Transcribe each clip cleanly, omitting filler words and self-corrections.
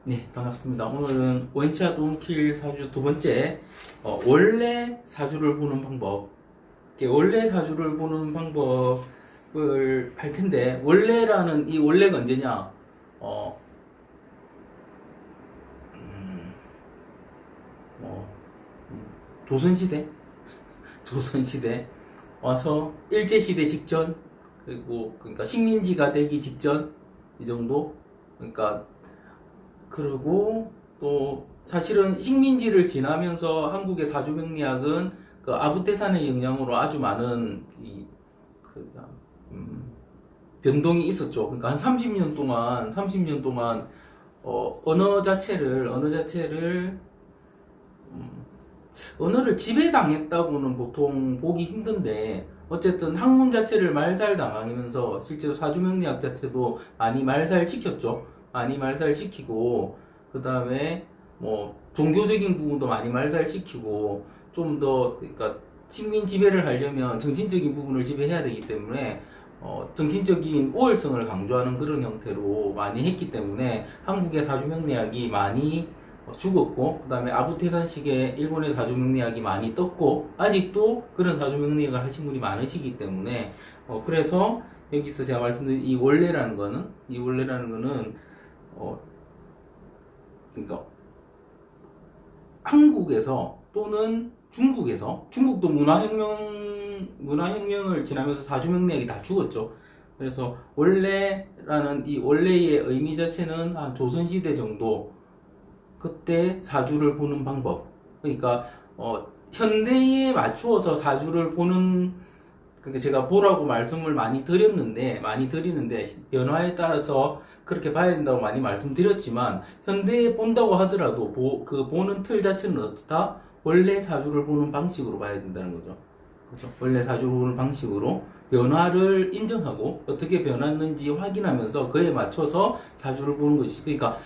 네, 반갑습니다. 오늘은 원치아 돈킬 사주 두 번째, 원래 사주를 보는 방법. 원래 사주를 보는 방법을 할 텐데, 원래라는 이 원래가 언제냐? 어, 음, 뭐, 조선시대? 조선시대 와서 일제시대 직전, 그리고, 그러니까 식민지가 되기 직전, 이 정도? 그러니까 그리고 또 사실은 식민지를 지나면서 한국의 사주명리학은 그 아부테산의 영향으로 아주 많은 그, 변동이 있었죠. 그러니까 한 30년 동안 언어를 지배당했다고는 보통 보기 힘든데 어쨌든 학문 자체를 말살당하면서 실제로 사주명리학 자체도 많이 말살시켰죠. 많이 말살시키고 그 다음에 뭐 종교적인 부분도 많이 말살시키고 좀 더 그러니까 식민 지배를 하려면 정신적인 부분을 지배해야 되기 때문에 정신적인 우월성을 강조하는 그런 형태로 많이 했기 때문에 한국의 사주명리학이 많이 죽었고 그 다음에 아부테산식의 일본의 사주명리학이 많이 떴고 아직도 그런 사주명리학을 하신 분이 많으시기 때문에 그래서 여기서 제가 말씀드린 이 원래라는 거는 그러니까 한국에서 또는 중국에서 중국도 문화혁명을 지나면서 사주명리학이 다 죽었죠. 그래서 원래라는 이 원래의 의미 자체는 한 조선시대 정도 그때 사주를 보는 방법. 그러니까 현대에 맞추어서 사주를 보는 그러니까 제가 보라고 말씀을 많이 드리는데 변화에 따라서 그렇게 봐야 된다고 많이 말씀드렸지만 현대에 본다고 하더라도 그 보는 틀 자체는 어떻다? 원래 사주를 보는 방식으로 봐야 된다는 거죠. 그렇죠? 원래 사주를 보는 방식으로 변화를 인정하고 어떻게 변했는지 확인하면서 그에 맞춰서 사주를 보는 것이 그러니까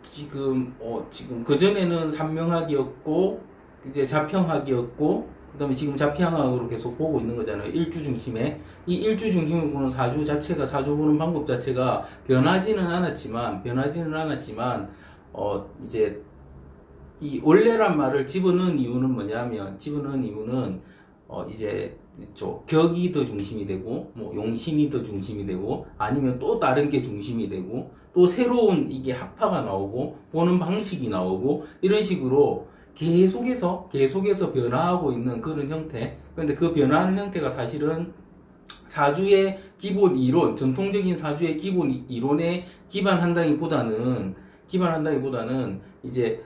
지금 그전에는 삼명학이었고 이제 자평학이었고 그다음에 지금 자평학으로 계속 보고 있는 거잖아요. 일주 중심에 이 일주 중심을 보는 사주 보는 방법 자체가 변하지는 않았지만 이제 이 원래란 말을 집어넣은 이유는 뭐냐면 이제 격이 더 중심이 되고 뭐 용심이 더 중심이 되고 아니면 또 다른 게 중심이 되고 또 새로운 이게 학파가 나오고 보는 방식이 나오고 이런 식으로 계속해서 변화하고 있는 그런 형태. 그런데 그 변화하는 형태가 사실은 사주의 기본 이론, 전통적인 사주의 기본 이론에 기반한다기보다는 이제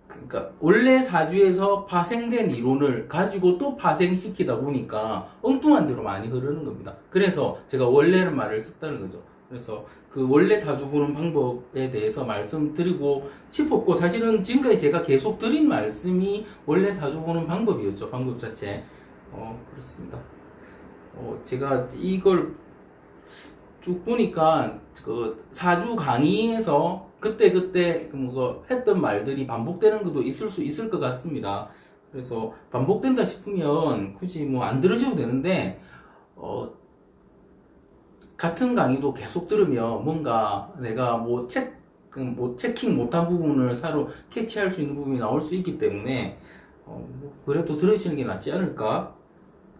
그러니까 원래 사주에서 파생된 이론을 가지고 또 파생시키다 보니까 엉뚱한 대로 많이 흐르는 겁니다. 그래서 제가 원래는 말을 썼다는 거죠. 그래서 그 원래 사주 보는 방법에 대해서 말씀드리고 싶었고 사실은 지금까지 제가 계속 드린 말씀이 원래 사주 보는 방법이었죠. 방법 자체. 그렇습니다. 제가 이걸 쭉 보니까 그 사주 강의에서 그때 뭐 했던 말들이 반복되는 것도 있을 수 있을 것 같습니다. 그래서 반복된다 싶으면 굳이 뭐 안 들으셔도 되는데 같은 강의도 계속 들으면 뭔가 내가 뭐 체킹 못한 부분을 사로 캐치할 수 있는 부분이 나올 수 있기 때문에 뭐 그래도 들으시는 게 낫지 않을까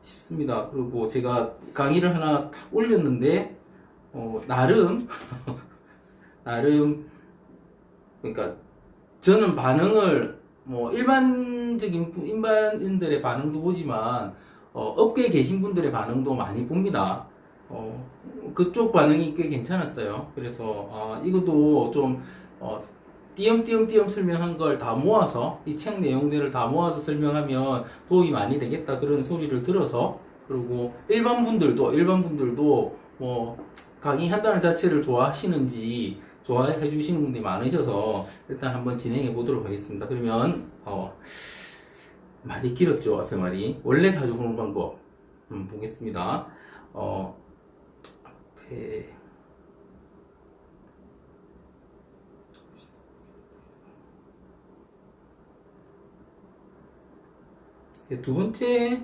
싶습니다. 그리고 제가 강의를 하나 탁 올렸는데 나름 그러니까 저는 반응을 뭐 일반인들의 반응도 보지만 업계에 계신 분들의 반응도 많이 봅니다. 그쪽 반응이 꽤 괜찮았어요. 그래서 이것도 좀 띄엄띄엄 설명한 걸 다 모아서 이 책 내용들을 다 모아서 설명하면 도움이 많이 되겠다 그런 소리를 들어서 그리고 일반 분들도 뭐 강의한다는 자체를 좋아해 주시는 분들이 많으셔서 일단 한번 진행해 보도록 하겠습니다. 그러면 많이 길었죠 앞에 말이 원래 사주 보는 방법 보겠습니다. 앞에 두 번째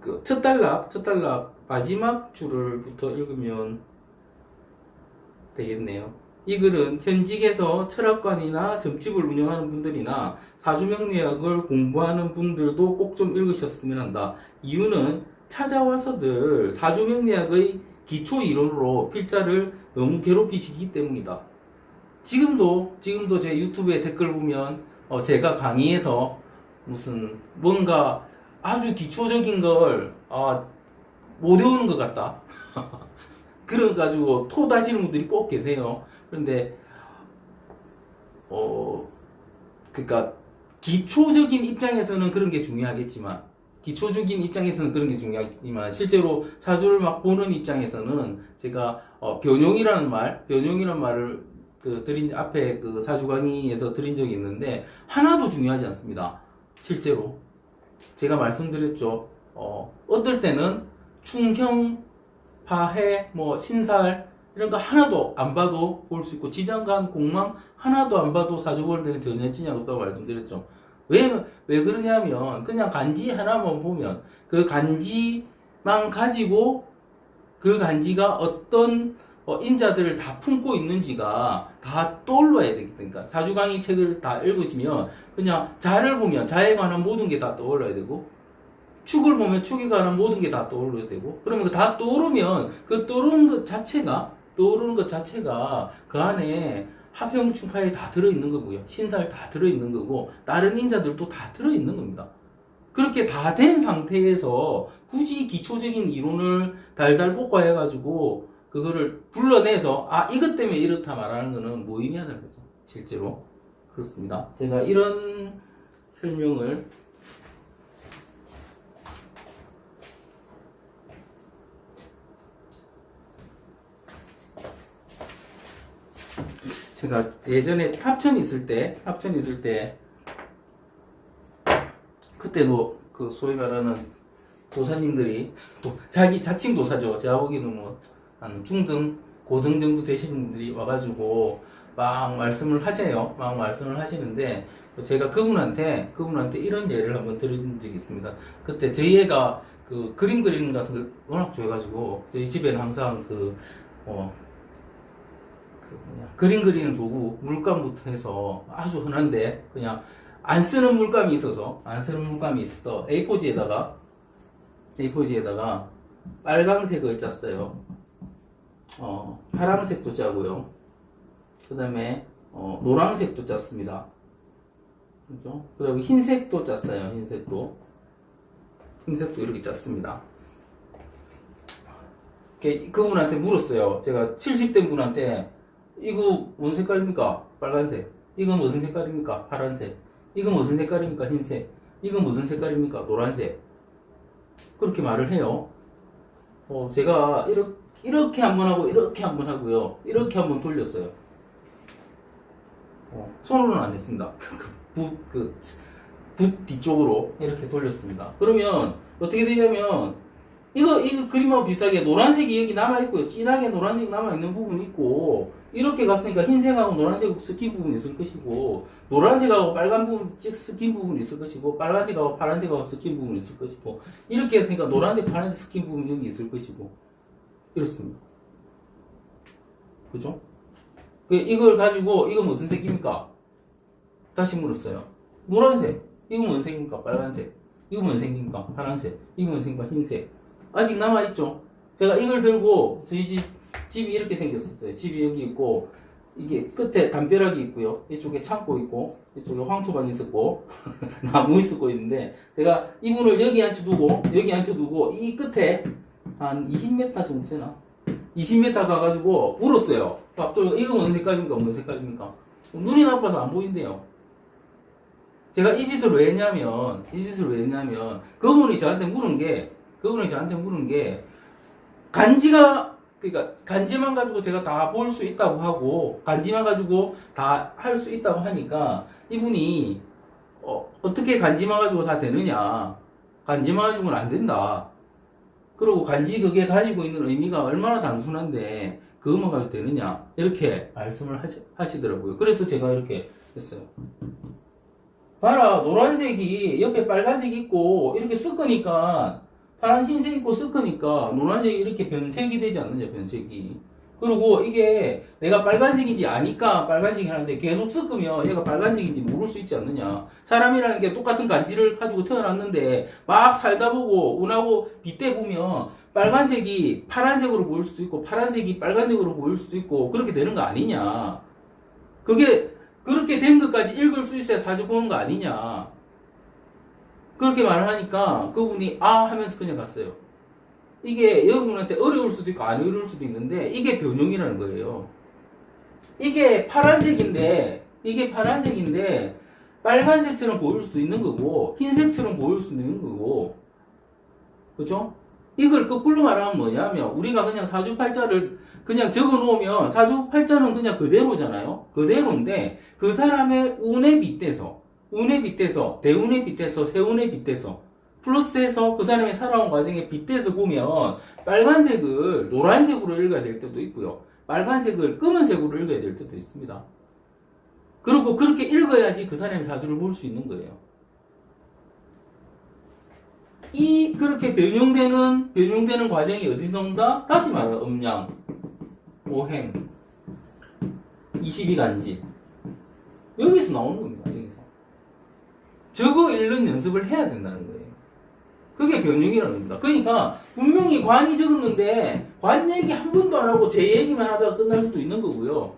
그 첫 단락 마지막 줄을부터 읽으면 되겠네요. 이 글은 현직에서 철학관이나 점집을 운영하는 분들이나 사주명리학을 공부하는 분들도 꼭 좀 읽으셨으면 한다. 이유는 찾아와서들 사주명리학의 기초 이론으로 필자를 너무 괴롭히시기 때문이다. 지금도 제 유튜브에 댓글 보면 제가 강의에서 무슨 뭔가 아주 기초적인 걸 못 외우는 것 같다. 그래가지고 토 다지는 분들이 꼭 계세요. 그런데 그러니까 기초적인 입장에서는 그런 게 중요하겠지만 실제로 사주를 막 보는 입장에서는 제가 변용이라는 말을 앞에 그 사주 강의에서 드린 적이 있는데 하나도 중요하지 않습니다. 실제로 제가 말씀드렸죠. 어떨 때는 충형, 파해, 신살 이런 거 하나도 안 봐도 볼 수 있고 지장간, 공망 하나도 안 봐도 사주 보는 데는 전혀 지장이 없다고 말씀드렸죠. 왜 그러냐면 그냥 간지 하나만 보면 그 간지만 가지고 그 간지가 어떤 인자들을 다 품고 있는지가 다 떠올라야 되겠다. 그러니까 사주 강의 책을 다 읽으시면 그냥 자를 보면 자에 관한 모든 게 다 떠올라야 되고 축을 보면 축에 관한 모든 게 다 떠올라야 되고 그러면 다 떠오르면 그 떠오르는 것 자체가 그 안에 합형충파에 다 들어있는 거고요. 신살 다 들어있는 거고 다른 인자들도 다 들어있는 겁니다. 그렇게 다 된 상태에서 굳이 기초적인 이론을 달달 볶아해가지고 그거를 불러내서 이것 때문에 이렇다 말하는 거는 무의미하다는 거죠. 실제로 그렇습니다. 제가 이런 설명을 제가 예전에 합천 있을 때 그때도 그 소위 말하는 도사님들이 자칭 도사죠. 제가 보기에는 한 중등, 고등 정도 되시는 분들이 와가지고 막 말씀을 하시는데 제가 그분한테 이런 예를 한번 들은 적이 있습니다. 그때 저희 애가 그 그림 그리는 같은 걸 워낙 좋아해가지고 저희 집에는 항상 그림 그리는 도구, 물감부터 해서 아주 흔한데 그냥 안 쓰는 물감이 있어서 A4지에다가 빨강색을 짰어요. 파란색도 짜고요. 그 다음에 노란색도 짰습니다. 그죠? 그리고 흰색도 짰어요. 흰색도 이렇게 짰습니다. 그분한테 물었어요. 제가 70대 분한테 이거 뭔 색깔입니까? 빨간색. 이건 무슨 색깔입니까? 파란색. 이건 무슨 색깔입니까? 흰색. 이건 무슨 색깔입니까? 노란색. 그렇게 말을 해요. 제가 이렇게 한번 하고 이렇게 한번 하고요. 이렇게 한번 돌렸어요. 손으로는 안 했습니다. 붓 뒤쪽으로 이렇게 돌렸습니다. 그러면 어떻게 되냐면 이거 그림하고 비슷하게 노란색이 여기 남아있고요. 진하게 노란색 남아있는 부분이 있고 이렇게 갔으니까 흰색하고 노란색 섞인 부분이 있을 것이고 노란색하고 빨간 부분 섞인 부분이 있을 것이고 빨간색하고 파란색하고 섞인 부분이 있을 것이고 이렇게 했으니까 노란색 파란색 섞인 부분이 여기 있을 것이고 이렇습니다. 그죠? 이걸 가지고 이거 무슨 색입니까? 다시 물었어요. 노란색. 이거 무슨 색입니까? 빨간색. 이거 무슨 색입니까? 파란색. 이거 무슨 색입니까? 흰색. 아직 남아있죠? 제가 이걸 들고 저희 집이 이렇게 생겼었어요. 집이 여기 있고 이게 끝에 담벼락이 있고요. 이쪽에 창고 있고 이쪽에 황토방이 있었고 나무 있었고 있는데 제가 이분을 여기 앉혀두고 이 끝에 한 20m 정도 되나? 20m 가가지고 물었어요. 이거 무슨 색깔입니까? 무슨 색깔입니까? 눈이 나빠서 안 보인대요. 제가 이 짓을 왜 했냐면 그분이 저한테 물은 게 간지만 가지고 제가 다 볼 수 있다고 하고 간지만 가지고 다 할 수 있다고 하니까 이분이 어떻게 간지만 가지고 다 되느냐? 간지만 가지고는 안 된다. 그리고 간지 그게 가지고 있는 의미가 얼마나 단순한데 그것만 가지고 되느냐? 이렇게 말씀을 하시더라고요. 그래서 제가 이렇게 했어요. 봐라, 노란색이 옆에 빨간색이 있고 이렇게 섞으니까 파란 흰색 있고 섞으니까 노란색이 이렇게 변색이 되지 않느냐? 변색이 그리고 이게 내가 빨간색인지 아니까 빨간색이 하는데 계속 섞으면 얘가 빨간색인지 모를 수 있지 않느냐. 사람이라는 게 똑같은 간지를 가지고 태어났는데 막 살다 보고 운하고 빗대 보면 빨간색이 파란색으로 보일 수도 있고 파란색이 빨간색으로 보일 수도 있고 그렇게 되는 거 아니냐. 그게 그렇게 된 것까지 읽을 수 있어야 사주 보는 거 아니냐. 그렇게 말을 하니까 그분이 아 하면서 그냥 갔어요. 이게 여러분한테 어려울 수도 있고 안 어려울 수도 있는데 이게 변형이라는 거예요. 이게 파란색인데 빨간색처럼 보일 수도 있는 거고 흰색처럼 보일 수도 있는 거고 그죠? 이걸 거꾸로 말하면 뭐냐면 우리가 그냥 사주팔자를 그냥 적어 놓으면 사주팔자는 그냥 그대로잖아요. 그대로인데 그 사람의 운에 빗대서 대운에 빗대서 세운에 빗대서 플러스해서 그 사람이 살아온 과정에 빗대서 보면 빨간색을 노란색으로 읽어야 될 때도 있고요. 빨간색을 검은색으로 읽어야 될 때도 있습니다. 그리고 그렇게 읽어야지 그 사람의 사주를 볼 수 있는 거예요. 그렇게 변형되는 과정이 어디서 나온다? 다시 말하면 음양, 오행, 22간지. 여기서 나오는 겁니다. 여기서. 적어 읽는 연습을 해야 된다는 거예요. 그게 변형이라는 겁니다. 그러니까 분명히 관이 적었는데 관 얘기 한 번도 안 하고 제 얘기만 하다가 끝날 수도 있는 거고요.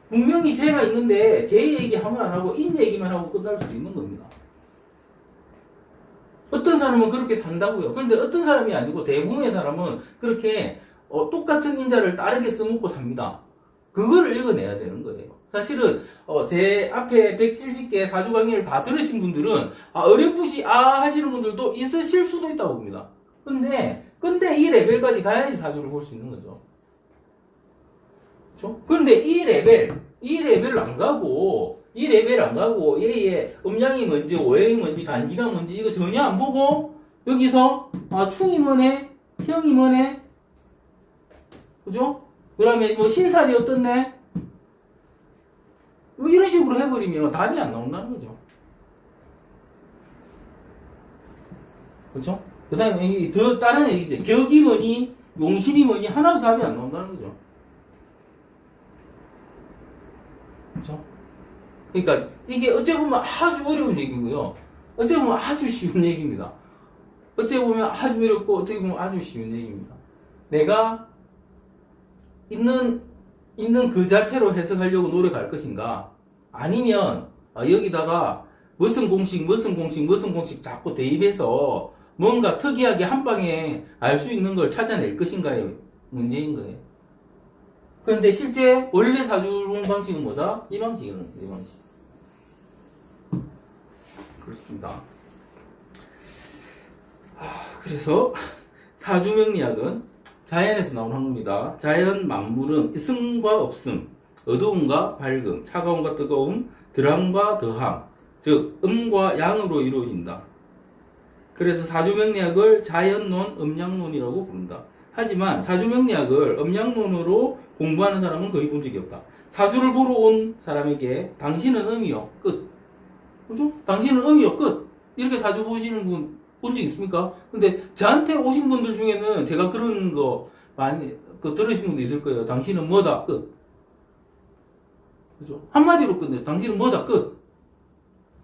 분명히 제가 있는데 제 얘기 한 번 안 하고 인 얘기만 하고 끝날 수도 있는 겁니다. 어떤 사람은 그렇게 산다고요. 그런데 어떤 사람이 아니고 대부분의 사람은 그렇게 똑같은 인자를 다르게 써먹고 삽니다. 그거를 읽어내야 되는 거예요. 사실은 제 앞에 170개 사주 강의를 다 들으신 분들은 어렴풋이 하시는 분들도 있으실 수도 있다고 봅니다. 근데 이 레벨까지 가야지 사주를 볼 수 있는 거죠. 그렇죠? 그런데 이 레벨을 안 가고 얘의 음양이 뭔지 오행이 뭔지 간지가 뭔지 이거 전혀 안 보고 여기서 충이 뭐네 형이 뭐네 그죠? 그다음에 뭐 신살이 어떻네 뭐 이런 식으로 해버리면 답이 안 나온다는 거죠. 그렇죠? 그 다음에 더 다른 얘기죠. 격이 뭐니 용신이 뭐니 하나도 답이 안 나온다는 거죠. 그렇죠? 그러니까 이게 어찌 보면 아주 어려운 얘기고요. 어찌 보면 아주 쉬운 얘기입니다. 어찌 보면 아주 어렵고 어떻게 보면 아주 쉬운 얘기입니다. 내가 있는 그 자체로 해석하려고 노력할 것인가 아니면 여기다가 무슨 공식 자꾸 대입해서 뭔가 특이하게 한 방에 알 수 있는 걸 찾아낼 것인가의 문제인 거예요. 그런데 실제 원래 사주론 방식은 뭐다? 이 방식이라는 거예요. 이 방식. 그렇습니다. 그래서 사주명리학은 자연에서 나온 학문입니다. 자연 만물은 있음과 없음, 어두움과 밝음, 차가움과 뜨거움, 덜함과 더함, 즉 음과 양으로 이루어진다. 그래서 사주명리학을 자연론, 음양론이라고 부른다. 하지만 사주명리학을 음양론으로 공부하는 사람은 거의 본 적이 없다. 사주를 보러 온 사람에게 당신은 음이요, 끝. 그죠? 당신은 음이요, 끝. 이렇게 사주 보시는 분 본 적 있습니까? 근데 저한테 오신 분들 중에는 제가 그런 거 많이 들으신 분도 있을 거예요. 당신은 뭐다, 끝. 그죠? 한마디로 끝내요. 당신은 뭐다, 끝.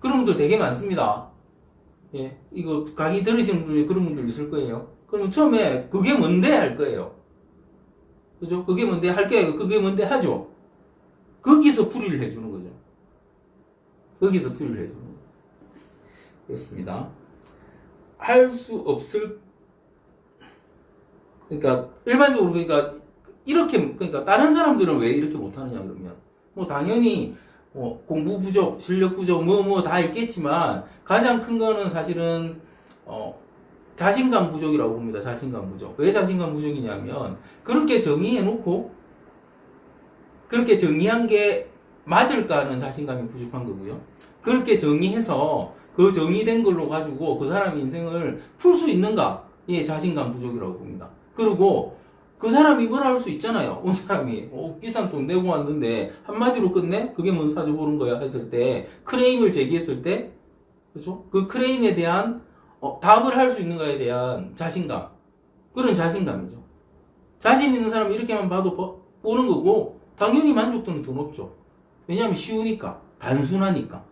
그런 분들 되게 많습니다. 예, 이거 강의 들으시는 분이 그런 분들 있을 거예요. 그러면 처음에 그게 뭔데 할 거예요. 그죠? 그게 뭔데 할 게 아니고 그게 뭔데 하죠. 거기서 풀이를 해주는 거죠. 거기서 풀이를 해주는 거죠. 그렇습니다. 할 수 없을 그러니까 일반적으로 그러니까 다른 사람들은 왜 이렇게 못하느냐 그러면 뭐 당연히 공부 부족, 실력 부족 뭐 다 있겠지만 가장 큰 거는 사실은 자신감 부족이라고 봅니다. 자신감 부족. 왜 자신감 부족이냐면 그렇게 정의해 놓고 그렇게 정의한 게 맞을까 하는 자신감이 부족한 거고요. 그렇게 정의해서 그 정의된 걸로 가지고 그 사람의 인생을 풀 수 있는가? 예, 자신감 부족이라고 봅니다. 그리고 그 사람이 뭐라 할 수 있잖아요. 온 사람이 비싼 돈 내고 왔는데 한마디로 끝내? 그게 뭔 사주 보는 거야? 했을 때 클레임을 제기했을 때 그렇죠? 그 클레임에 대한 답을 할 수 있는가에 대한 자신감 그런 자신감이죠. 자신 있는 사람이 이렇게만 봐도 보는 거고, 당연히 만족도는 더 높죠. 왜냐하면 쉬우니까, 단순하니까.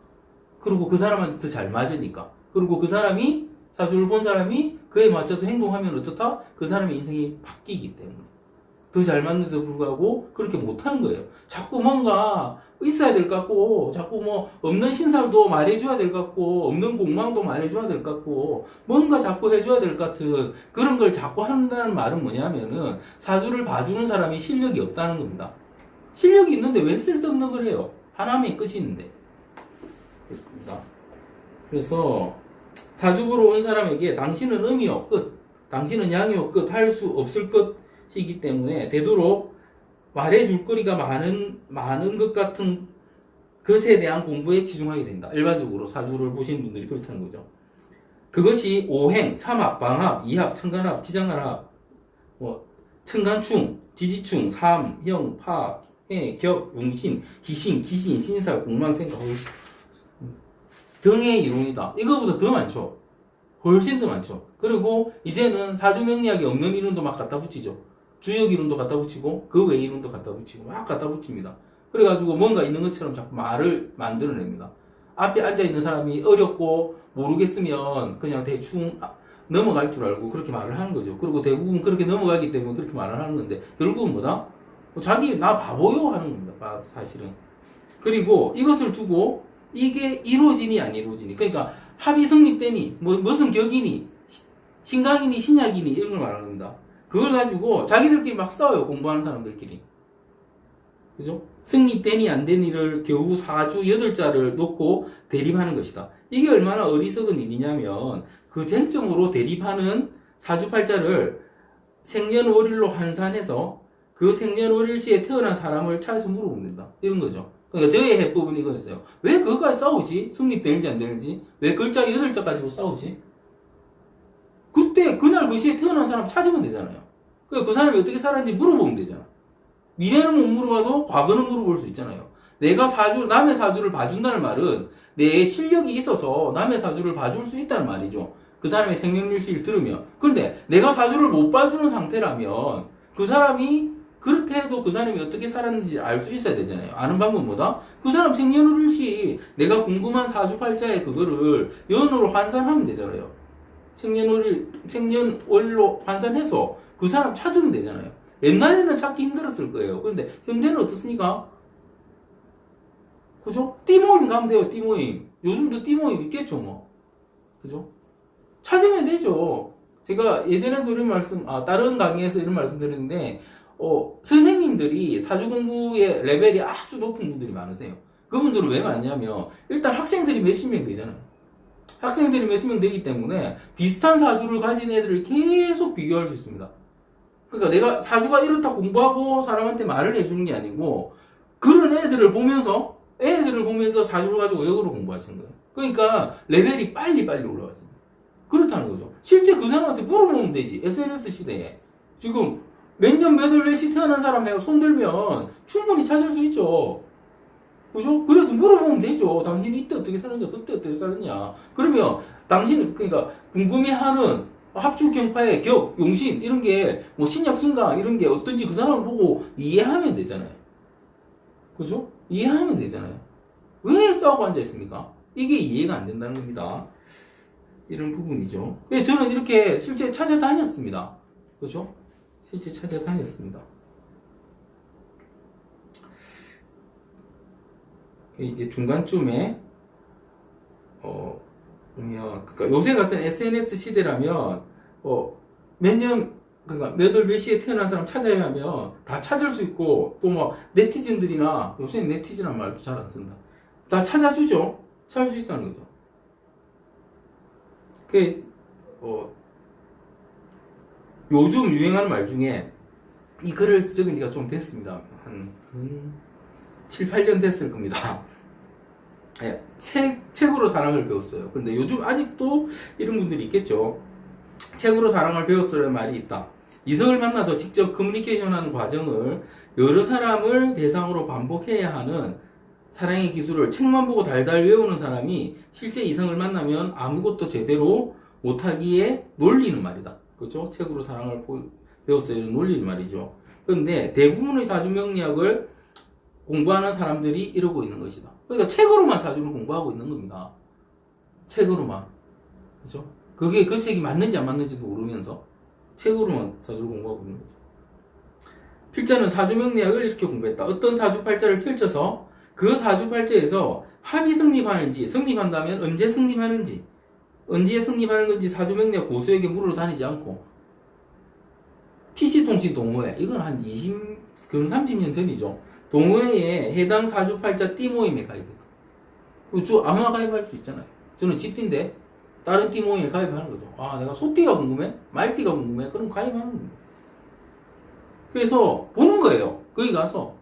그리고 그 사람한테 더 잘 맞으니까. 그리고 그 사람이, 사주를 본 사람이 그에 맞춰서 행동하면 어떻다? 그 사람의 인생이 바뀌기 때문에. 더 잘 맞는데도 불구하고 그렇게 못하는 거예요. 자꾸 뭔가 있어야 될 것 같고, 자꾸 뭐 없는 신사도 말해줘야 될 것 같고, 없는 공망도 말해줘야 될 것 같고, 뭔가 자꾸 해줘야 될 것 같은 그런 걸 자꾸 한다는 말은 뭐냐면은 사주를 봐주는 사람이 실력이 없다는 겁니다. 실력이 있는데 왜 쓸데없는 걸 해요? 하나면 끝이 있는데. 그렇습니다. 그래서 사주보러 온 사람에게 당신은 음이요 끝, 당신은 양이요 끝 할 수 없을 것이기 때문에 되도록 말해줄 거리가 많은 것 같은 것에 대한 공부에 치중하게 된다. 일반적으로 사주를 보시는 분들이 그렇다는 거죠. 그것이 오행, 삼합, 방합, 이합, 천간합, 지장간합, 천간충, 지지충, 삼, 형, 파, 해, 격, 용신, 기신, 기신, 신사, 공망, 생각 등의 이론이다. 이거보다 더 많죠. 훨씬 더 많죠. 그리고 이제는 사주명리학이 없는 이론도 막 갖다 붙이죠. 주역 이론도 갖다 붙이고 그 외 이론도 갖다 붙이고 막 갖다 붙입니다. 그래가지고 뭔가 있는 것처럼 자꾸 말을 만들어냅니다. 앞에 앉아있는 사람이 어렵고 모르겠으면 그냥 대충 넘어갈 줄 알고 그렇게 말을 하는 거죠. 그리고 대부분 그렇게 넘어가기 때문에 그렇게 말을 하는 건데 결국은 뭐다? 자기 나 바보요 하는 겁니다. 사실은. 그리고 이것을 두고 이게 이루어지니 안 이루어지니, 그러니까 합이 성립되니 무슨 격이니 신강이니 신약이니 이런 걸 말하는 겁니다. 그걸 가지고 자기들끼리 막 싸워요. 공부하는 사람들끼리. 그죠? 성립되니 안 되니를 겨우 사주 8자를 놓고 대립하는 것이다. 이게 얼마나 어리석은 일이냐면 그 쟁점으로 대립하는 사주팔자를 생년월일로 환산해서 그 생년월일시에 태어난 사람을 찾아서 물어보면 된다. 이런 거죠. 그러니까 저의 해법은 이거였어요. 왜 그거까지 싸우지? 성립되는지 안 되는지? 왜 글자 8자 가지고 싸우지? 그때 그날 그 시에 태어난 사람 찾으면 되잖아요. 그러니까 그 사람이 어떻게 살았는지 물어보면 되잖아. 미래는 못 물어봐도 과거는 물어볼 수 있잖아요. 내가 남의 사주를 봐준다는 말은 내 실력이 있어서 남의 사주를 봐줄 수 있다는 말이죠. 그 사람의 생년일시를 들으면. 그런데 내가 사주를 못 봐주는 상태라면 그 사람이 그렇게 해도 그 사람이 어떻게 살았는지 알 수 있어야 되잖아요. 아는 방법은 뭐다? 그 사람 생년월일시 내가 궁금한 사주팔자의 그거를 연으로 환산하면 되잖아요. 생년월일로 환산해서 그 사람 찾으면 되잖아요. 옛날에는 찾기 힘들었을 거예요. 그런데 현재는 어떻습니까? 그죠? 띠모임 가면 돼요. 띠모임. 요즘도 띠모임 있겠죠 뭐. 그죠? 찾으면 되죠. 제가 예전에도 이런 다른 강의에서 이런 말씀 드렸는데 선생님들이 사주 공부의 레벨이 아주 높은 분들이 많으세요. 그분들은 왜 많냐면 일단 학생들이 몇십 명 되잖아요. 학생들이 몇십 명 되기 때문에 비슷한 사주를 가진 애들을 계속 비교할 수 있습니다. 그러니까 내가 사주가 이렇다 공부하고 사람한테 말을 해주는 게 아니고 그런 애들을 보면서 사주를 가지고 역으로 공부하시는 거예요. 그러니까 레벨이 빨리 올라갔습니다. 그렇다는 거죠. 실제 그 사람한테 물어보면 되지. SNS 시대에 지금 몇 년 몇 월 몇 시 태어난 사람하고 손들면 충분히 찾을 수 있죠. 그죠? 그래서 물어보면 되죠. 당신이 이때 어떻게 살았냐, 그때 어떻게 살았냐. 그러면 그러니까 궁금해하는 합축경파의 격, 용신 이런 게 뭐 신약 신강 이런 게 어떤지 그 사람을 보고 이해하면 되잖아요. 그죠? 이해하면 되잖아요. 왜 싸우고 앉아 있습니까? 이게 이해가 안 된다는 겁니다. 이런 부분이죠. 그래서 저는 이렇게 실제 찾아다녔습니다. 그죠? 실제 찾아다녔습니다. 이제 중간쯤에 그러니까 요새 같은 SNS 시대라면 그러니까 몇 월 몇 시에 태어난 사람 찾아야 하면 다 찾을 수 있고 또 뭐 네티즌들이나 요새는 네티즌이라는 말도 잘 안 쓴다. 다 찾아주죠. 찾을 수 있다는 거죠. 요즘 유행하는 말 중에 이 글을 적은 지가 좀 됐습니다. 한 7, 8년 됐을 겁니다. 네, 책으로 사랑을 배웠어요. 근데 요즘 아직도 이런 분들이 있겠죠. 책으로 사랑을 배웠어라는 말이 있다. 이성을 만나서 직접 커뮤니케이션하는 과정을 여러 사람을 대상으로 반복해야 하는 사랑의 기술을 책만 보고 달달 외우는 사람이 실제 이성을 만나면 아무것도 제대로 못하기에 놀리는 말이다. 그렇죠? 책으로 사랑을 배웠어요. 놀리는 말이죠. 그런데 대부분의 사주명리학을 공부하는 사람들이 이러고 있는 것이다. 그러니까 책으로만 사주를 공부하고 있는 겁니다. 책으로만. 그죠? 그게 그 책이 맞는지 안 맞는지도 모르면서 책으로만 사주를 공부하고 있는 거죠. 필자는 사주명리학을 이렇게 공부했다. 어떤 사주팔자를 펼쳐서 그 사주팔자에서 합이 승립한다면 언제 승립하는지, 언제 승립하는 건지 사주명리학 고수에게 물어 다니지 않고 PC통신 동호회, 이건 한 30년 전이죠. 동호회에 해당 사주팔자 띠모임에 가입했다. 아무나 가입할 수 있잖아요. 저는 집띠인데 다른 띠 모임에 가입하는 거죠. 아, 내가 소띠가 궁금해? 말띠가 궁금해? 그럼 가입하는 겁니다. 그래서 보는 거예요. 거기 가서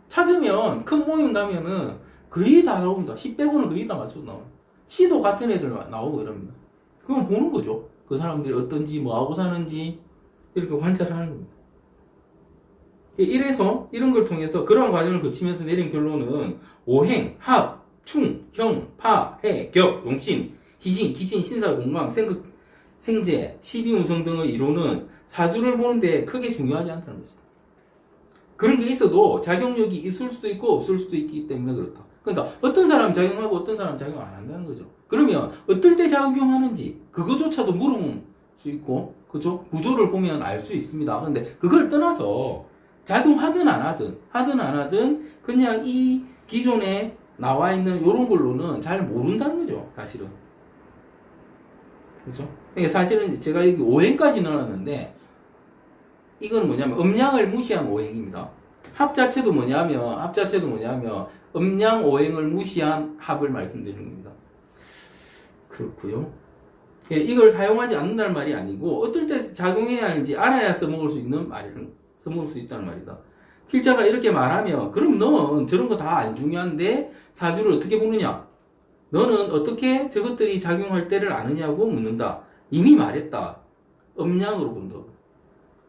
찾으면 큰 모임 가면은 거의 다 나옵니다. 10 빼고는 거의 다 맞춰서 나와요. 시도 같은 애들 나오고 이럽니다. 그건 보는 거죠. 그 사람들이 어떤지, 뭐 하고 사는지 이렇게 관찰하는 겁니다. 이래서 이런 걸 통해서 그러한 과정을 거치면서 내린 결론은 오행, 합, 충, 형, 파, 해, 격, 용신, 희신, 기신, 신사, 공강, 생극, 생재, 시비운성 등의 이론은 사주를 보는데 크게 중요하지 않다는 것이다. 그런 게 있어도 작용력이 있을 수도 있고 없을 수도 있기 때문에 그렇다. 그러니까 어떤 사람 작용하고 어떤 사람 작용 안 한다는 거죠. 그러면 어떨 때 작용하는지 그거조차도 물어볼 수 있고, 그죠? 구조를 보면 알 수 있습니다. 근데 그걸 떠나서 작용하든 안 하든 그냥 이 기존에 나와 있는 이런 걸로는 잘 모른다는 거죠, 사실은. 그죠? 그러니까 사실은 제가 여기 오행까지 넣어놨는데, 이건 뭐냐면 음양을 무시한 오행입니다. 합 자체도 뭐냐면 음양 오행을 무시한 합을 말씀드리는 겁니다. 그렇고요. 이걸 사용하지 않는다는 말이 아니고 어떨 때 작용해야 하는지 알아야 써먹을 수 있다는 말이다. 필자가 이렇게 말하면 그럼 넌 저런 거 다 안 중요한데 사주를 어떻게 보느냐? 너는 어떻게 저것들이 작용할 때를 아느냐고 묻는다. 이미 말했다. 음양으로 본다고.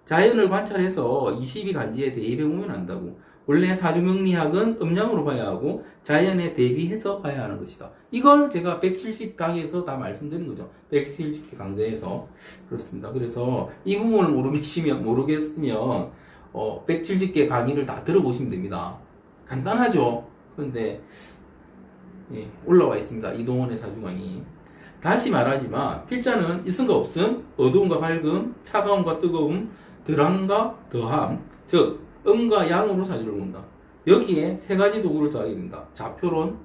자연을 관찰해서 22간지에 대입해 보면 안다고. 원래 사주명리학은 음양으로 봐야 하고 자연에 대비해서 봐야 하는 것이다. 이걸 제가 170강에서 다 말씀드린 거죠. 170개 강좌에서. 그렇습니다. 그래서 이 부분을 모르겠으면 170개 강의를 다 들어보시면 됩니다. 간단하죠. 그런데 올라와 있습니다. 이동원의 사주강의. 다시 말하지만 필자는 있음과 없음, 어두움과 밝음, 차가움과 뜨거움, 덜함과 더함, 즉 음과 양으로 사주를 본다. 여기에 세 가지 도구를 더하게 된다. 좌표론,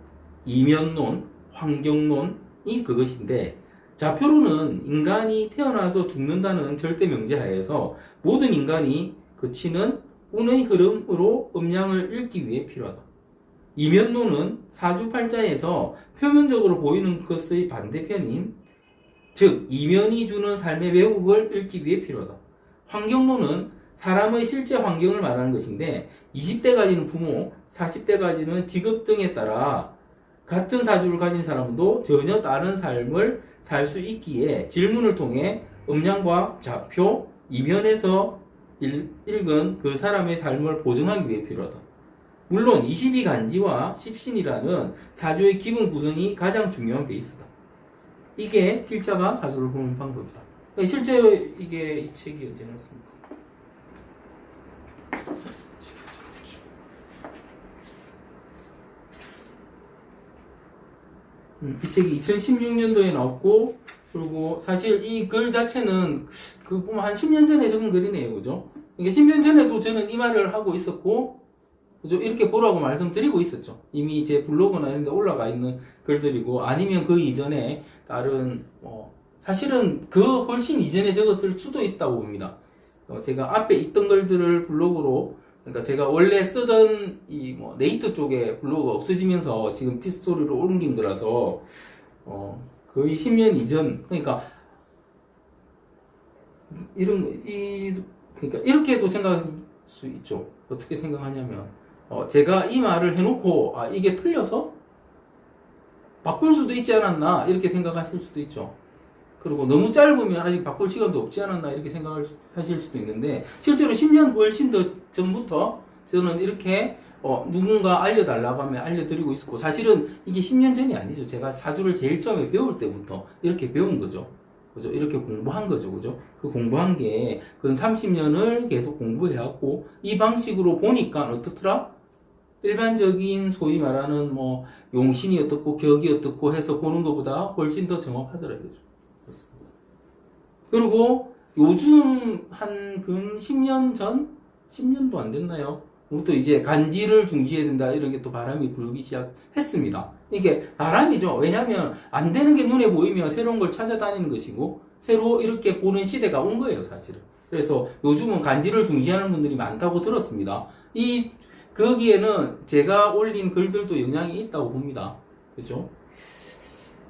이면론, 환경론이 그것인데, 좌표론은 인간이 태어나서 죽는다는 절대 명제하에서 모든 인간이 그치는 운의 흐름으로 음양을 읽기 위해 필요하다. 이면론은 사주팔자에서 표면적으로 보이는 것의 반대편인, 즉 이면이 주는 삶의 왜곡을 읽기 위해 필요하다. 환경론은 사람의 실제 환경을 말하는 것인데 20대까지는 부모, 40대까지는 직업 등에 따라 같은 사주를 가진 사람도 전혀 다른 삶을 살 수 있기에 질문을 통해 음양과 좌표, 이면에서 읽은 그 사람의 삶을 보증하기 위해 필요하다. 물론 22간지와 십신이라는 사주의 기본 구성이 가장 중요한 베이스다. 이게 필자가 사주를 보는 방법이다. 실제 이게 이 책이 언제 나왔습니까? 이 책이 2016년도에 나왔고, 그리고 사실 이 글 자체는 그 보면 한 10년 전에 적은 글이네요, 그죠? 그러니까 10년 전에도 저는 이 말을 하고 있었고, 그죠? 이렇게 보라고 말씀드리고 있었죠. 이미 제 블로그나 이런 데 올라가 있는 글들이고, 아니면 그 이전에 다른 사실은 그 훨씬 이전에 적었을 수도 있다고 봅니다. 제가 앞에 있던 글들을 블로그로, 그러니까 제가 원래 쓰던 이 네이트 쪽에 블로그가 없어지면서 지금 티스토리로 옮긴 거라서 거의 10년 이전, 그러니까 그러니까 이렇게도 생각할 수 있죠. 어떻게 생각하냐면 제가 이 말을 해놓고 이게 틀려서 바꿀 수도 있지 않았나 이렇게 생각하실 수도 있죠. 그리고 너무 짧으면 아직 바꿀 시간도 없지 않았나 이렇게 생각하실 수도 있는데, 실제로 10년 훨씬 더 전부터 저는 이렇게 누군가 알려달라고 하면 알려드리고 있었고, 사실은 이게 10년 전이 아니죠. 제가 사주를 제일 처음에 배울 때부터 이렇게 배운 거죠. 그죠? 이렇게 공부한 거죠. 그죠? 그 공부한 게, 근 30년을 계속 공부해왔고, 이 방식으로 보니까 어떻더라? 일반적인 소위 말하는 뭐, 용신이 어떻고, 격이 어떻고 해서 보는 것보다 훨씬 더 정확하더라고요. 그렇습니다. 그리고 요즘 한 근 10년 전? 10년도 안 됐나요? 부터 이제 간지를 중시해야 된다 이런 게 또 바람이 불기 시작했습니다. 이게 바람이죠. 왜냐하면 안 되는 게 눈에 보이면 새로운 걸 찾아다니는 것이고 새로 이렇게 보는 시대가 온 거예요, 사실은. 그래서 요즘은 간지를 중시하는 분들이 많다고 들었습니다. 이 거기에는 제가 올린 글들도 영향이 있다고 봅니다. 그죠?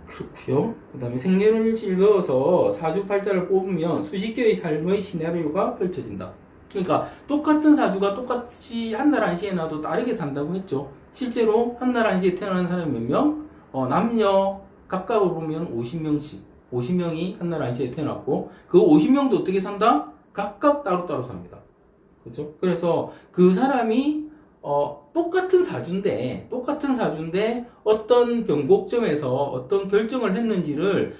그렇고요. 그 다음에 생년월일을 넣어서 사주팔자를 뽑으면 수십 개의 삶의 시나리오가 펼쳐진다. 그러니까 똑같은 사주가 똑같이 한날 한시에 나도 다르게 산다고 했죠. 실제로 한날 한시에 태어난 사람이 몇 명? 남녀 각각으로 보면 50명씩 50명이 한날 한시에 태어났고 그 50명도 어떻게 산다? 각각 따로따로 삽니다. 그렇죠? 그래서 그 사람이 똑같은 사주인데 어떤 변곡점에서 어떤 결정을 했는지를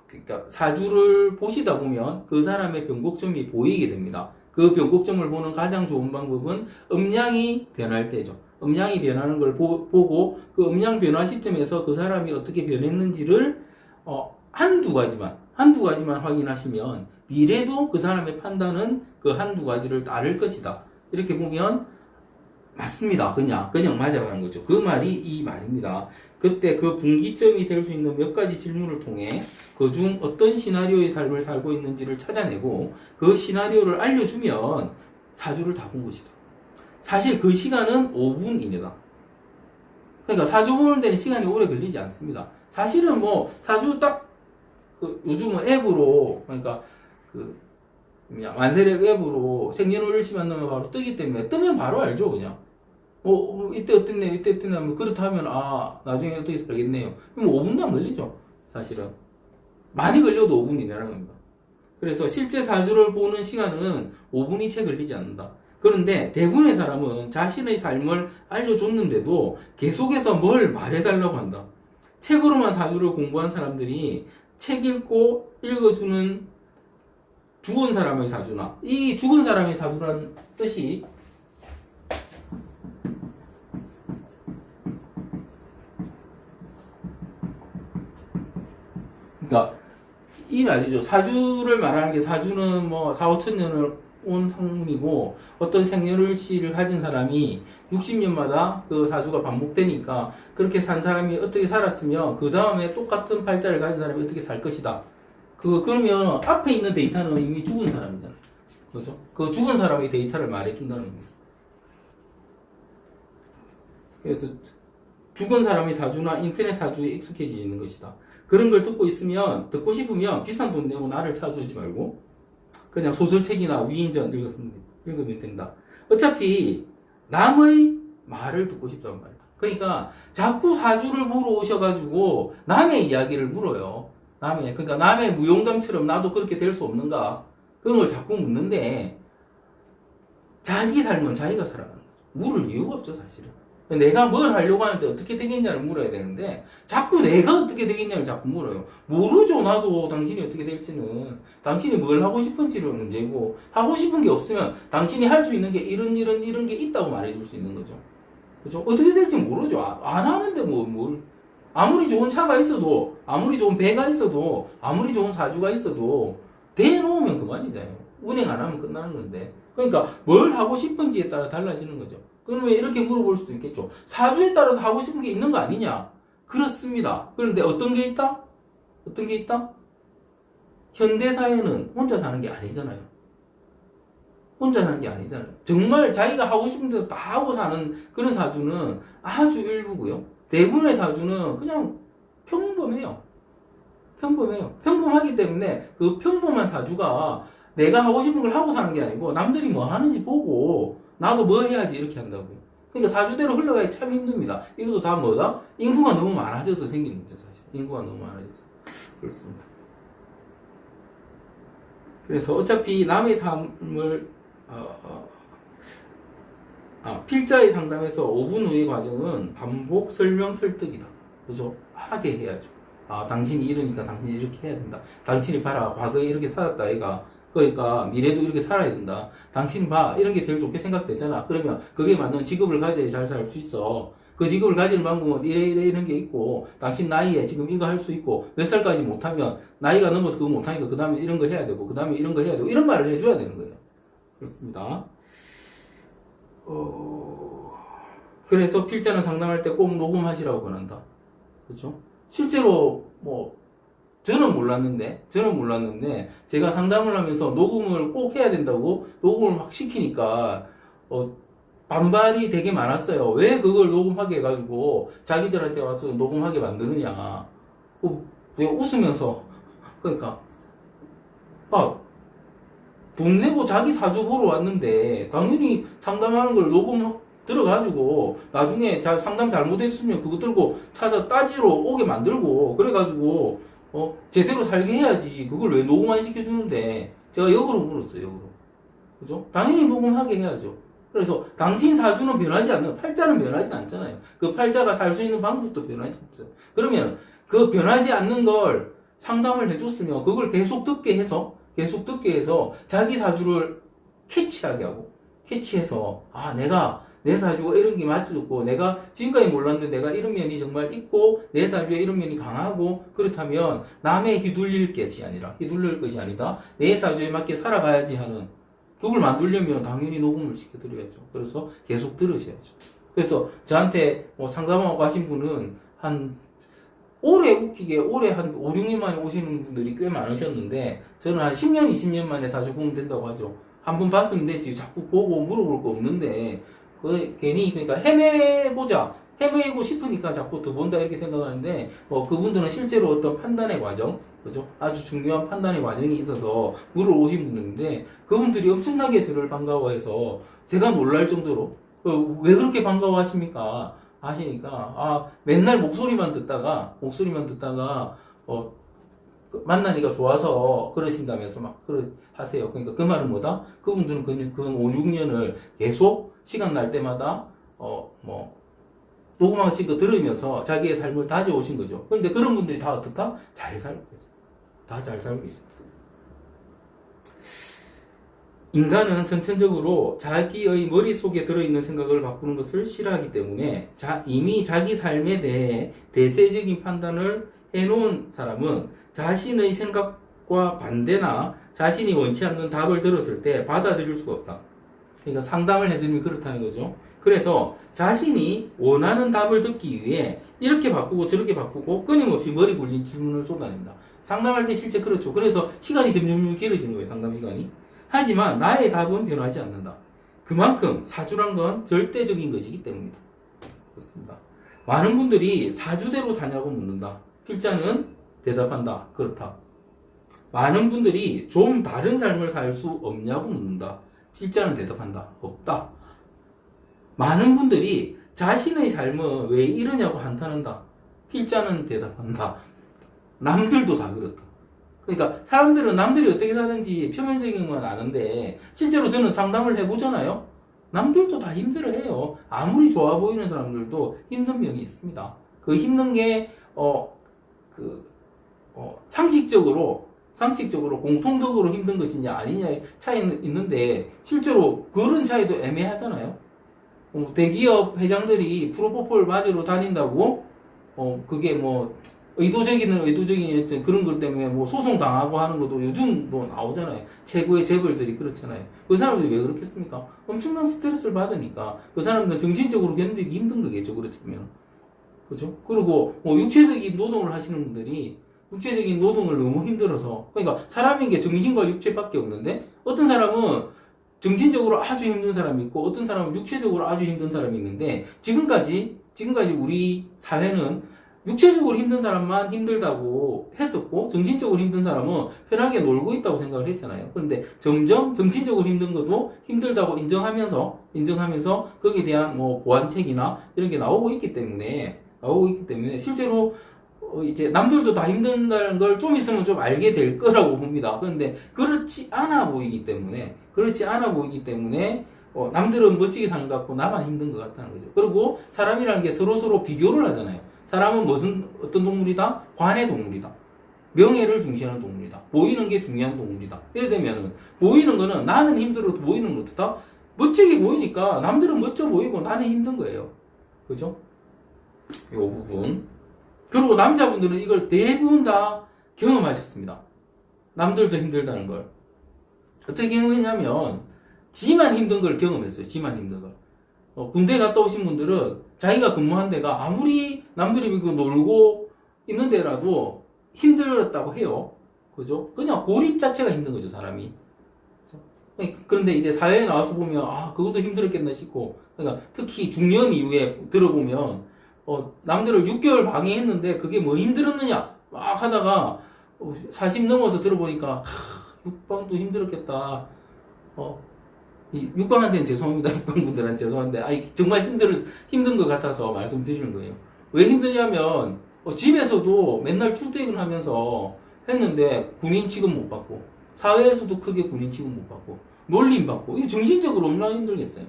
그러니까 사주를 보시다 보면 그 사람의 변곡점이 보이게 됩니다. 그 변곡점을 보는 가장 좋은 방법은 음양이 변할 때죠. 음양이 변하는 걸 보고 그 음양 변화 시점에서 그 사람이 어떻게 변했는지를 한두 가지만 확인하시면 미래도 그 사람의 판단은 그 한두 가지를 따를 것이다. 이렇게 보면 맞습니다. 그냥 맞아가는 거죠. 그 말이 이 말입니다. 그때 그 분기점이 될 수 있는 몇 가지 질문을 통해 그중 어떤 시나리오의 삶을 살고 있는지를 찾아내고 그 시나리오를 알려주면 사주를 다 본 것이다. 사실 그 시간은 5분 이내다. 그러니까 사주 보는 데는 시간이 오래 걸리지 않습니다. 사실은 뭐 사주 딱 요즘은 앱으로 그러니까 만세력 앱으로 생년월일시만 넣으면 바로 뜨기 때문에 뜨면 바로 알죠. 그냥 이때 어땠네 이때 어땠네 하면 그렇다면 나중에 어떻게 살겠네요. 그럼 5분도 안 걸리죠. 사실은 많이 걸려도 5분 이내라는 겁니다. 그래서 실제 사주를 보는 시간은 5분이 채 걸리지 않는다. 그런데 대부분의 사람은 자신의 삶을 알려줬는데도 계속해서 뭘 말해달라고 한다. 책으로만 사주를 공부한 사람들이 책 읽고 읽어주는 죽은 사람의 사주나 이 죽은 사람의 사주란 뜻이 그러니까 이 말이죠. 사주를 말하는 게 사주는 뭐 4, 5천 년을 온 학문이고 어떤 생년월일을 가진 사람이 60년마다 그 사주가 반복되니까 그렇게 산 사람이 어떻게 살았으면 그 다음에 똑같은 팔자를 가진 사람이 어떻게 살 것이다. 그러면 앞에 있는 데이터는 이미 죽은 사람이잖아요. 그죠? 그 죽은 사람의 데이터를 말해준다는 겁니다. 그래서 죽은 사람의 사주나 인터넷 사주에 익숙해져 있는 것이다. 그런 걸 듣고 싶으면 비싼 돈 내고 나를 찾아주지 말고 그냥 소설책이나 위인전 읽으면 된다. 어차피 남의 말을 듣고 싶단 말이다. 그러니까 자꾸 사주를 보러 오셔가지고 남의 이야기를 물어요. 그러니까 남의 무용담처럼 나도 그렇게 될 수 없는가? 그런 걸 자꾸 묻는데 자기 삶은 자기가 살아가는 거죠. 물을 이유가 없죠, 사실은. 내가 뭘 하려고 하는데 어떻게 되겠냐를 물어야 되는데 자꾸 내가 어떻게 되겠냐를 자꾸 물어요. 모르죠. 나도 당신이 어떻게 될지는. 당신이 뭘 하고 싶은지를 문제고 하고 싶은 게 없으면 당신이 할 수 있는 게 이런 게 있다고 말해줄 수 있는 거죠. 그죠? 어떻게 될지 모르죠. 안 하는데 뭘 아무리 좋은 차가 있어도 아무리 좋은 배가 있어도 아무리 좋은 사주가 있어도 대놓으면 그만이잖아요. 운행 안 하면 끝나는 건데. 그러니까 뭘 하고 싶은지에 따라 달라지는 거죠. 그러면 이렇게 물어볼 수도 있겠죠. 사주에 따라서 하고 싶은 게 있는 거 아니냐? 그렇습니다. 그런데 어떤 게 있다? 현대사회는 혼자 사는 게 아니잖아요. 정말 자기가 하고 싶은 대로 다 하고 사는 그런 사주는 아주 일부고요. 대부분의 사주는 그냥 평범해요. 평범하기 때문에 그 평범한 사주가 내가 하고 싶은 걸 하고 사는 게 아니고 남들이 뭐 하는지 보고 나도 뭐 해야지 이렇게 한다고요. 그러니까 사주대로 흘러가기 참 힘듭니다. 이것도 다 뭐다? 인구가 너무 많아져서 생기는 거죠, 사실. 인구가 너무 많아져서. 그렇습니다. 그래서 어차피 남의 삶을 필자의 상담에서 5분 후의 과정은 반복 설명 설득이다. 그죠? 하게 해야죠. 아, 당신이 이러니까 당신이 이렇게 해야 된다. 당신이 봐라, 과거에 이렇게 살았다, 얘가. 그러니까 미래도 이렇게 살아야 된다. 당신 봐, 이런 게 제일 좋게 생각되잖아. 그러면 그게 맞는 직업을 가져야 잘 살 수 있어. 그 직업을 가지는 방법은 이런 게 있고, 당신 나이에 지금 이거 할 수 있고, 몇 살까지 못하면, 나이가 넘어서 그거 못하니까 그 다음에 이런 거 해야 되고, 그 다음에 이런 거 해야 되고, 이런 말을 해줘야 되는 거예요. 그렇습니다. 그래서 필자는 상담할 때 꼭 녹음하시라고 권한다. 그렇죠? 실제로 저는 몰랐는데 제가 상담을 하면서 녹음을 꼭 해야 된다고 녹음을 막 시키니까 반발이 되게 많았어요. 왜 그걸 녹음하게 해가지고 자기들한테 와서 녹음하게 만드느냐. 내가 웃으면서 그러니까 돈 내고 자기 사주 보러 왔는데 당연히 상담하는 걸 녹음 들어가지고 나중에 상담 잘못했으면 그거 들고 찾아 따지러 오게 만들고 그래가지고 제대로 살게 해야지. 그걸 왜 녹음 안 시켜주는데 제가 역으로 물었어요. 역으로. 그죠? 당연히 녹음하게 해야죠. 그래서 당신 사주는 변하지 않는, 팔자는 변하지 않잖아요. 그 팔자가 살 수 있는 방법도 변하지 않죠. 그러면 그 변하지 않는 걸 상담을 해줬으면 그걸 계속 듣게 해서 자기 사주를 캐치하게 하고, 캐치해서 내가 내 사주가 이런 게 맞췄고, 내가 지금까지 몰랐는데 내가 이런 면이 정말 있고, 내 사주에 이런 면이 강하고, 그렇다면 남의 휘둘릴 것이 아니다. 내 사주에 맞게 살아가야지 하는, 그걸 만들려면 당연히 녹음을 시켜드려야죠. 그래서 계속 들으셔야죠. 그래서 저한테 상담하고 가신 분은 올해 한 5, 6년 만에 오시는 분들이 꽤 많으셨는데, 저는 한 10년, 20년 만에 사주 보면 된다고 하죠. 한 번 봤으면 되지. 자꾸 보고 물어볼 거 없는데, 괜히, 그러니까 헤매고 싶으니까 자꾸 더 본다 이렇게 생각하는데, 그분들은 실제로 어떤 판단의 과정, 그죠? 아주 중요한 판단의 과정이 있어서 물어오신 분들인데, 그분들이 엄청나게 저를 반가워해서, 제가 놀랄 정도로, 왜 그렇게 반가워하십니까? 하시니까, 맨날 목소리만 듣다가, 만나니까 좋아서 그러신다면서 막 하세요. 그러니까 그 말은 뭐다? 그분들은 그 5, 6년을 계속 시간 날 때마다 녹음하신 거 들으면서 자기의 삶을 다져오신 거죠. 그런데 그런 분들이 다 어떻다? 잘 살고 계세요. 다 잘 살고 계십니다. 인간은 선천적으로 자기의 머릿속에 들어있는 생각을 바꾸는 것을 싫어하기 때문에 이미 자기 삶에 대해 대세적인 판단을 해놓은 사람은 자신의 생각과 반대나 자신이 원치 않는 답을 들었을 때 받아들일 수가 없다. 그러니까 상담을 해드리면 그렇다는 거죠. 그래서 자신이 원하는 답을 듣기 위해 이렇게 바꾸고 저렇게 바꾸고 끊임없이 머리 굴린 질문을 쏟아낸다. 상담할 때 실제 그렇죠. 그래서 시간이 점점 길어지는 거예요. 상담 시간이. 하지만 나의 답은 변하지 않는다. 그만큼 사주란 건 절대적인 것이기 때문이다. 그렇습니다. 많은 분들이 사주대로 사냐고 묻는다. 필자는 대답한다. 그렇다. 많은 분들이 좀 다른 삶을 살 수 없냐고 묻는다. 필자는 대답한다. 없다. 많은 분들이 자신의 삶은 왜 이러냐고 한탄한다. 필자는 대답한다. 남들도 다 그렇다. 그러니까 사람들은 남들이 어떻게 사는지 표면적인 건 아는데 실제로 저는 상담을 해보잖아요. 남들도 다 힘들어해요. 아무리 좋아 보이는 사람들도 힘든 면이 있습니다. 그 힘든 게 상식적으로 공통적으로 힘든 것이냐 아니냐의 차이는 있는데 실제로 그런 차이도 애매하잖아요. 대기업 회장들이 프로포폴 맞으러 다닌다고 그게 의도적인 그런 것 때문에 소송 당하고 하는 것도 요즘도 나오잖아요. 최고의 재벌들이 그렇잖아요. 그 사람들이 왜 그렇겠습니까? 엄청난 스트레스를 받으니까 그 사람들은 정신적으로 견디기 힘든 거겠죠. 그렇다면. 그죠? 그리고 육체적인 노동을 하시는 분들이 육체적인 노동을 너무 힘들어서 그러니까 사람인 게 정신과 육체밖에 없는데 어떤 사람은 정신적으로 아주 힘든 사람이 있고 어떤 사람은 육체적으로 아주 힘든 사람이 있는데 지금까지 우리 사회는 육체적으로 힘든 사람만 힘들다고 했었고 정신적으로 힘든 사람은 편하게 놀고 있다고 생각을 했잖아요. 그런데 점점 정신적으로 힘든 것도 힘들다고 인정하면서 거기에 대한 보완책이나 이런 게 나오고 있기 때문에 실제로 이제 남들도 다 힘든다는 걸 좀 있으면 좀 알게 될 거라고 봅니다. 그런데 그렇지 않아 보이기 때문에 남들은 멋지게 사는 것 같고 나만 힘든 것 같다는 거죠. 그리고 사람이라는 게 서로 비교를 하잖아요. 사람은 어떤 동물이다? 관의 동물이다. 명예를 중시하는 동물이다. 보이는 게 중요한 동물이다. 이래 되면은, 보이는 거는 나는 힘들어도 보이는 것도 다 멋지게 보이니까 남들은 멋져 보이고 나는 힘든 거예요. 그죠? 이 부분. 그리고 남자분들은 이걸 대부분 다 경험하셨습니다. 남들도 힘들다는 걸. 어떻게 경험했냐면, 지만 힘든 걸 경험했어요. 지만 힘든 걸. 군대 갔다 오신 분들은 자기가 근무한 데가 아무리 남들이 놀고 있는 데라도 힘들었다고 해요. 그죠? 그냥 고립 자체가 힘든 거죠, 사람이. 그런데 이제 사회에 나와서 보면, 아, 그것도 힘들었겠나 싶고, 그러니까 특히 중년 이후에 들어보면, 남들을 6개월 방해했는데 그게 뭐 힘들었느냐? 막 하다가 40 넘어서 들어보니까, 육방도 힘들었겠다. 이 육방한테는 죄송합니다. 육방분들한테 죄송한데, 정말 힘든 것 같아서 말씀드리는 거예요. 왜 힘드냐면, 집에서도 맨날 출퇴근하면서 했는데 군인 취급 못 받고, 사회에서도 크게 군인 취급 못 받고, 놀림 받고, 이게 정신적으로 얼마나 힘들겠어요.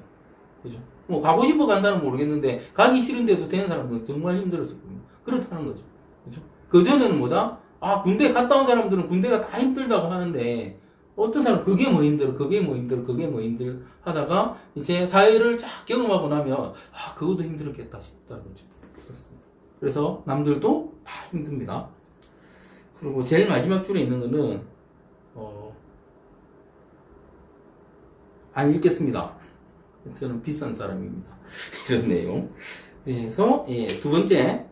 그죠? 뭐, 가고 싶어 간 사람은 모르겠는데, 가기 싫은데도 되는 사람들은 정말 힘들었을 겁니다. 그렇다는 거죠. 그죠? 그전에는 뭐다? 군대 갔다 온 사람들은 군대가 다 힘들다고 하는데, 어떤 사람은 그게 뭐 힘들어, 그게 뭐 힘들어 하다가, 이제 사회를 쫙 경험하고 나면, 그것도 힘들었겠다 싶다는 거죠. 그렇습니다. 그래서 남들도 다 힘듭니다. 그리고 제일 마지막 줄에 있는 거는, 안 읽겠습니다. 저는 비싼 사람입니다. 이런 내용. 그래서, 두 번째,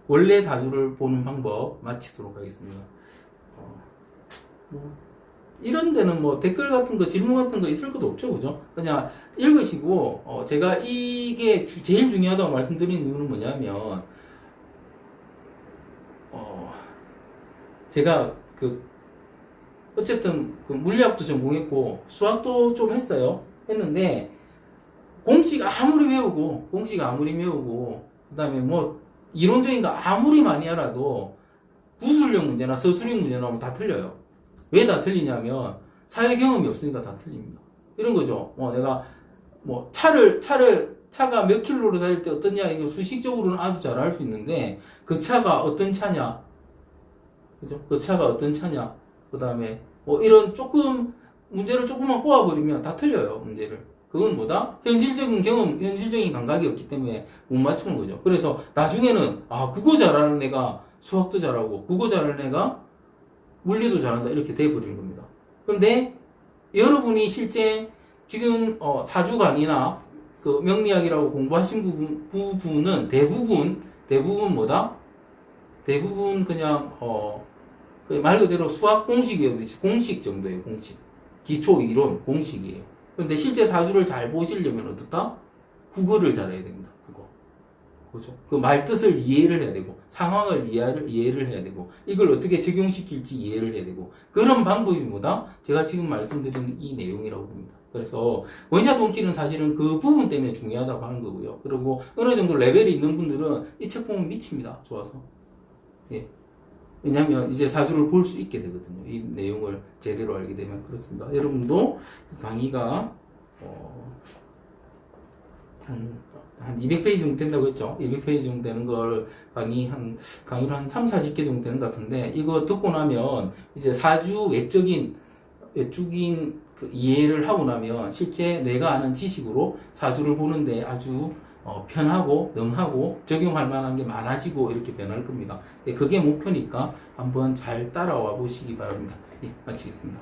원래 사주를 보는 방법 마치도록 하겠습니다. 이런 데는 뭐 댓글 같은 거, 질문 같은 거 있을 것도 없죠, 그죠? 그냥 읽으시고, 제가 이게 제일 중요하다고 말씀드리는 이유는 뭐냐면, 제가 어쨌든 물리학도 전공했고, 수학도 좀 했는데, 공식 아무리 외우고, 그 다음에 뭐, 이론적인 거 아무리 많이 알아도, 구술형 문제나 서술형 문제 나오면 다 틀려요. 왜 다 틀리냐면 사회 경험이 없으니까 다 틀립니다. 이런 거죠. 내가 차가 몇 킬로로 다닐 때 어떠냐 이거 수식적으로는 아주 잘 알 수 있는데 그 차가 어떤 차냐, 그죠? 그 차가 어떤 차냐. 그다음에 이런 문제를 조금만 꼬아버리면 다 틀려요, 문제를. 그건 뭐다? 현실적인 경험, 현실적인 감각이 없기 때문에 못 맞추는 거죠. 그래서 나중에는 국어 잘하는 애가 수학도 잘하고 국어 잘하는 애가 물리도 잘한다 이렇게 돼버리는 겁니다. 그런데 여러분이 실제 지금 사주 강의나 명리학이라고 공부하신 부분은 대부분 뭐다? 대부분 그냥 말 그대로 수학 공식이에요. 공식 정도예요. 공식. 기초 이론 공식이에요. 그런데 실제 사주를 잘 보시려면 어떻다? 국어를 잘해야 됩니다. 국어. 그죠? 그 말뜻을 이해를 해야 되고, 상황을 이해를 해야 되고, 이걸 어떻게 적용시킬지 이해를 해야 되고, 그런 방법이 뭐다? 제가 지금 말씀드린 이 내용이라고 봅니다. 그래서, 원샷 원킬은 사실은 그 부분 때문에 중요하다고 하는 거고요. 그리고 어느 정도 레벨이 있는 분들은 이 책 보면 미칩니다. 좋아서. 예. 왜냐면 이제 사주를 볼 수 있게 되거든요. 이 내용을 제대로 알게 되면 그렇습니다. 여러분도 강의가, 한 200페이지 정도 된다고 했죠. 200페이지 정도 되는 걸 강의로 한 3, 40개 정도 되는 것 같은데, 이거 듣고 나면 이제 사주 외적인 그 이해를 하고 나면 실제 내가 아는 지식으로 사주를 보는데 아주 편하고 능하고 적용할 만한 게 많아지고 이렇게 변할 겁니다. 그게 목표니까 한번 잘 따라와 보시기 바랍니다. 마치겠습니다.